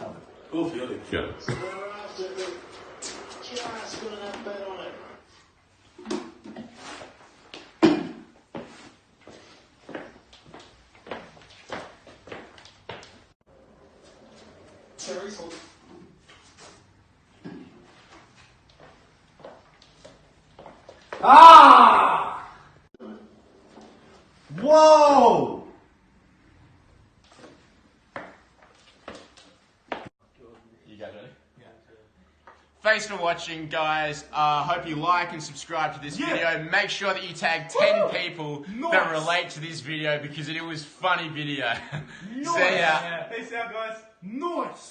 time. Go for it. Yeah. Just gonna have bet on it. Cherries hold. Ah! Whoa! You guys ready? Yeah. Thanks for watching, guys. Hope you like and subscribe to this video. Make sure that you tag 10 people that relate to this video because it was a funny video. See ya. Peace out, guys. Nice!